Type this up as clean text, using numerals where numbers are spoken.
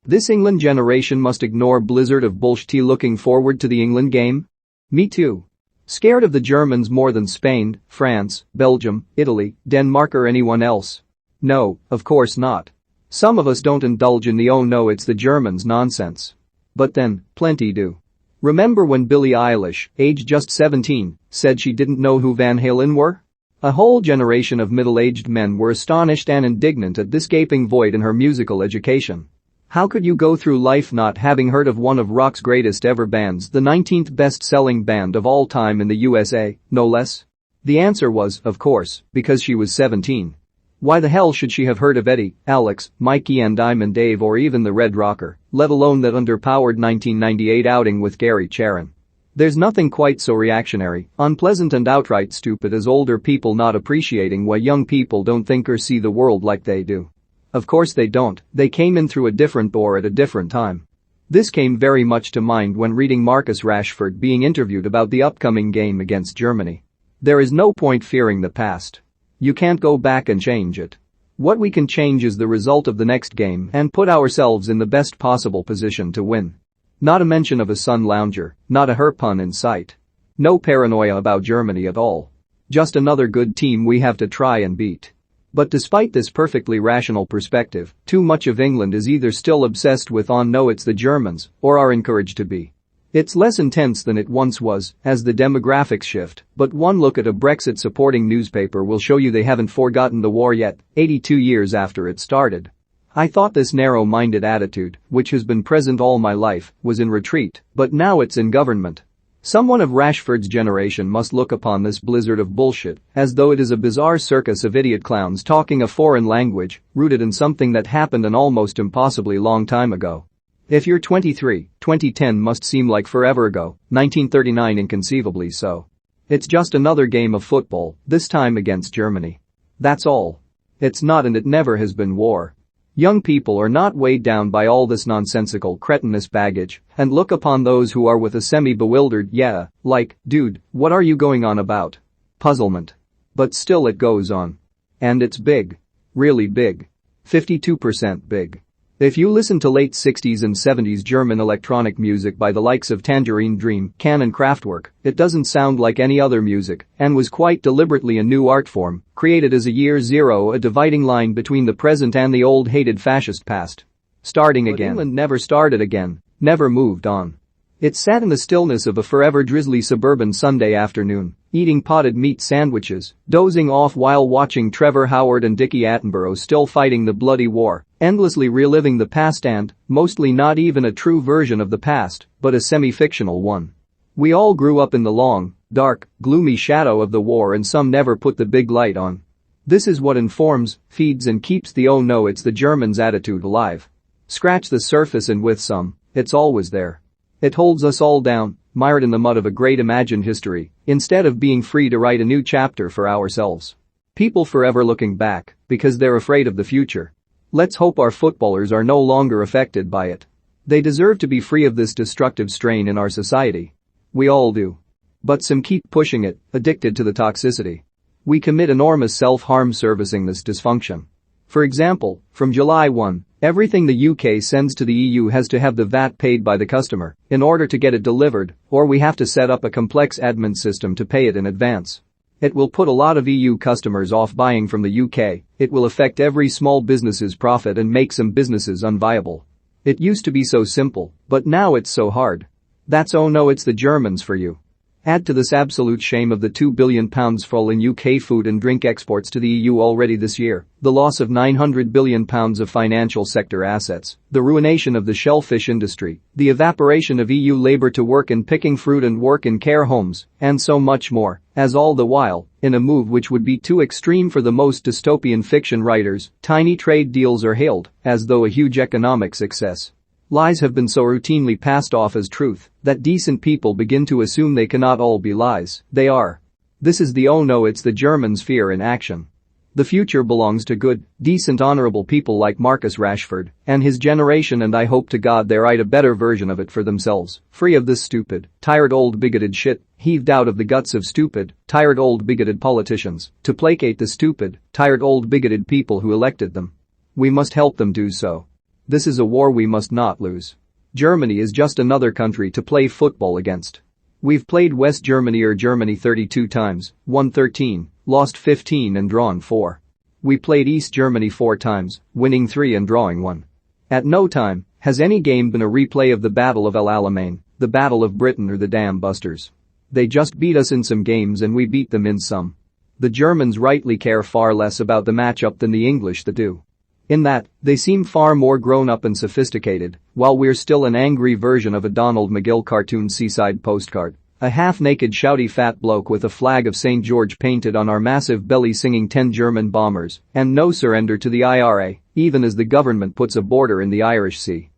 This England generation must ignore blizzard of bullsh tea looking forward to the England game? Me too. Scared of the Germans more than Spain, France, Belgium, Italy, Denmark or anyone else? No, of course not. Some of us don't indulge in the "oh no it's the Germans" nonsense. But then, plenty do. Remember when Billie Eilish, aged just 17, said she didn't know who Van Halen were? A whole generation of middle-aged men were astonished and indignant at this gaping void in her musical education. How could you go through life not having heard of one of rock's greatest ever bands, the 19th best-selling band of all time in the USA, no less? The answer was, of course, because she was 17. Why the hell should she have heard of Eddie, Alex, Mikey and Diamond Dave or even the Red Rocker, let alone that underpowered 1998 outing with Gary Sharon? There's nothing quite so reactionary, unpleasant and outright stupid as older people not appreciating why young people don't think or see the world like they do. Of course they don't, they came in through a different door at a different time. This came very much to mind when reading Marcus Rashford being interviewed about the upcoming game against Germany. There is no point fearing the past. You can't go back and change it. What we can change is the result of the next game and put ourselves in the best possible position to win. Not a mention of a sun lounger, not a her pun in sight. No paranoia about Germany at all. Just another good team we have to try and beat. But despite this perfectly rational perspective, too much of England is either still obsessed with "oh no it's the Germans" or are encouraged to be. It's less intense than it once was, as the demographics shift, but one look at a Brexit-supporting newspaper will show you they haven't forgotten the war yet, 82 years after it started. I thought this narrow-minded attitude, which has been present all my life, was in retreat, but now it's in government. Someone of Rashford's generation must look upon this blizzard of bullshit as though it is a bizarre circus of idiot clowns talking a foreign language, rooted in something that happened an almost impossibly long time ago. If you're 23, 2010 must seem like forever ago, 1939 inconceivably so. It's just another game of football, this time against Germany. That's all. It's not and it never has been war. Young people are not weighed down by all this nonsensical cretinous baggage and look upon those who are with a semi-bewildered "yeah," like, dude, what are you going on about? Puzzlement. But still it goes on. And it's big. Really big. 52% big. If you listen to late 60s and 70s German electronic music by the likes of Tangerine Dream, Can and Kraftwerk, it doesn't sound like any other music and was quite deliberately a new art form, created as a year zero, a dividing line between the present and the old hated fascist past. Starting again. England never started again, never moved on. It sat in the stillness of a forever drizzly suburban Sunday afternoon, eating potted meat sandwiches, dozing off while watching Trevor Howard and Dickie Attenborough still fighting the bloody war, endlessly reliving the past and, mostly not even a true version of the past, but a semi-fictional one. We all grew up in the long, dark, gloomy shadow of the war and some never put the big light on. This is what informs, feeds and keeps the "oh no it's the Germans" attitude alive. Scratch the surface and with some, it's always there. It holds us all down, mired in the mud of a great imagined history, instead of being free to write a new chapter for ourselves. People forever looking back because they're afraid of the future. Let's hope our footballers are no longer affected by it. They deserve to be free of this destructive strain in our society. We all do. But some keep pushing it, addicted to the toxicity. We commit enormous self-harm servicing this dysfunction. For example, from July 1, everything the UK sends to the EU has to have the VAT paid by the customer in order to get it delivered, or we have to set up a complex admin system to pay it in advance. It will put a lot of EU customers off buying from the UK, it will affect every small business's profit and make some businesses unviable. It used to be so simple, but now it's so hard. That's "oh no it's the Germans" for you. Add to this absolute shame of the £2 billion fall in UK food and drink exports to the EU already this year, the loss of £900 billion of financial sector assets, the ruination of the shellfish industry, the evaporation of EU labour to work in picking fruit and work in care homes, and so much more, as all the while, in a move which would be too extreme for the most dystopian fiction writers, tiny trade deals are hailed as though a huge economic success. Lies have been so routinely passed off as truth that decent people begin to assume they cannot all be lies. They are. This is the "oh no it's the Germans" fear in action. The future belongs to good, decent, honorable people like Marcus Rashford and his generation, and I hope to God they write a better version of it for themselves, free of this stupid, tired old bigoted shit heaved out of the guts of stupid, tired old bigoted politicians to placate the stupid, tired old bigoted people who elected them. We must help them do so. This is a war we must not lose. Germany is just another country to play football against. We've played West Germany or Germany 32 times, won 13, lost 15 and drawn 4. We played East Germany 4 times, winning 3 and drawing 1. At no time has any game been a replay of the Battle of El Alamein, the Battle of Britain or the Dam Busters. They just beat us in some games and we beat them in some. The Germans rightly care far less about the matchup than the English that do. In that, they seem far more grown-up and sophisticated, while we're still an angry version of a Donald McGill cartoon seaside postcard. A half-naked shouty fat bloke with a flag of St. George painted on our massive belly singing 10 German bombers, and no surrender to the IRA, even as the government puts a border in the Irish Sea.